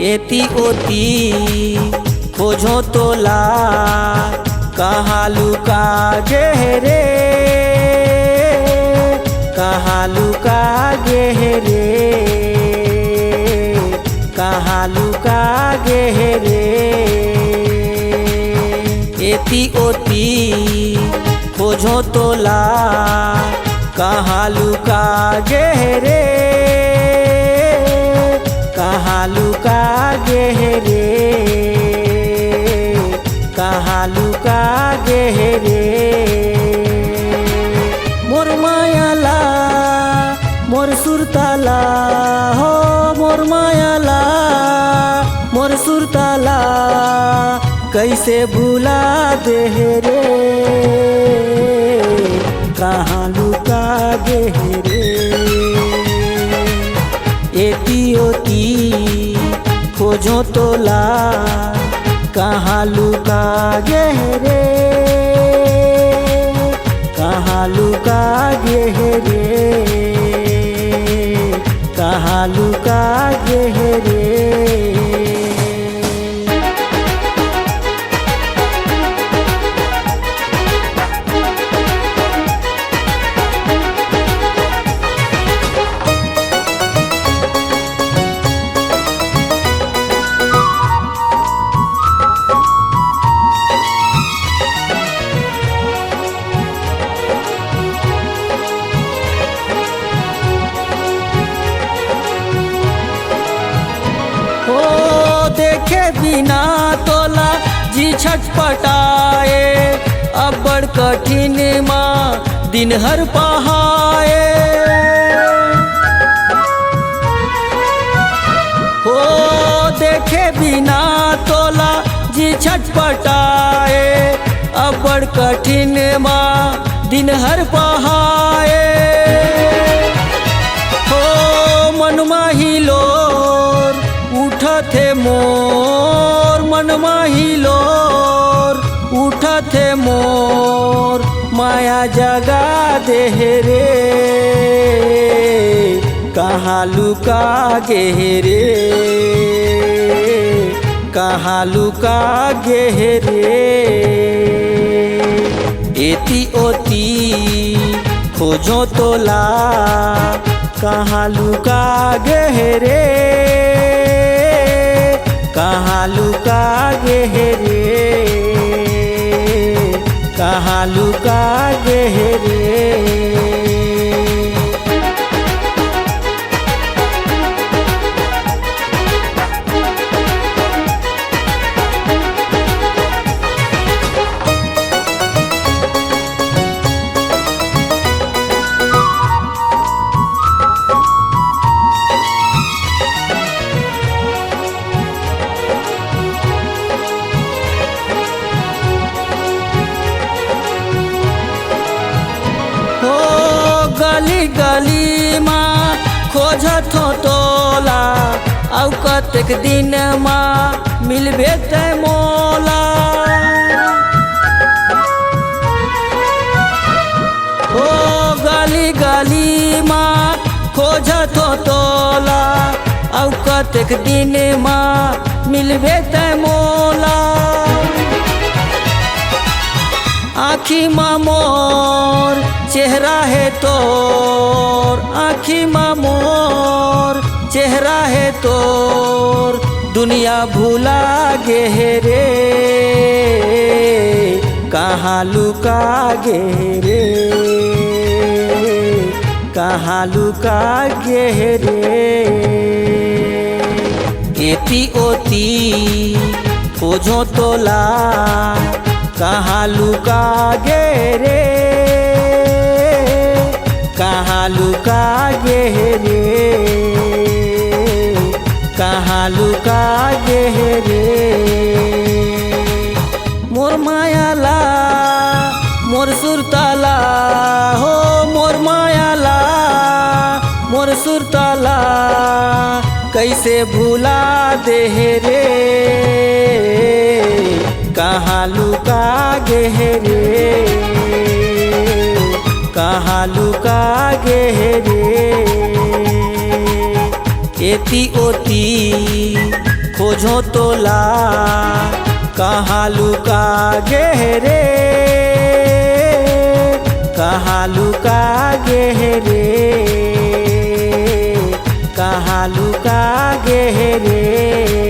एती ओती खोजो तोला कहाँ लुका गहरे, कहाँ लुका गहरे, कहाँ लुका गहरे। एती ओती खोजो तोला कहाँ लुका गहरे, कहाँ लुका गहरे, कहाँ लुका गहरे। मोर मायाला मोर सुरताला हो, मोर मायाला मोर सुरताला कैसे भूला दे रे, कहाँ लुका गहरे। एती ओती खोजो तोला कहाँ लुका गहरे, कहाँ लुका गहरे, कहाँ लुका गहरे। देखे बिना तोला जी छटपटाए, अब बड़ कठिन माँ दिन हर पहाए। हो देखे बिना तोला जी छटपटाए, अब बड़ कठिन माँ दिन हर पहाए। हो मनमा ही लोर उठथे मोर, मनमा ही लोर उठथे मोर, माया जगा दे रे, कहाँ लुका गहरे, कहाँ लुका गहरे। एती ओती खोजो तोला कहाँ लुका गहरे, कहाँ लुका गहरे, कहाँ लुका गहरे। गली गली माँ खोजत हो तोला, औ कतेक दिन माँ मिलबे ते मोला। हो गली गली माँ खोजत हो तोला, औ कतेक दिन माँ मिलबे ते मोला। आँखी माँ मोर चेहरा है तोर, आँखी माँ मोर चेहरा है तोर, दुनिया भूला गहरे, कहाँ लुका गहरे, कहाँ लुका गहरे। एती ओती खोजो तोला कहाँ लुका गहरे, कहाँ लुका गहरे, कहाँ लुका गहरे। मोर मायाला मोर सुरताला हो, मोर मायाला मोर सुरताला कैसे भूला दे रे, कहाँ लुका गहरे, कहाँ लुका गहरे। एती ओती मुझो तोला कहाँ लुका गे रे, कहाँ लुका गे रे, कहाँ लुका गे रे।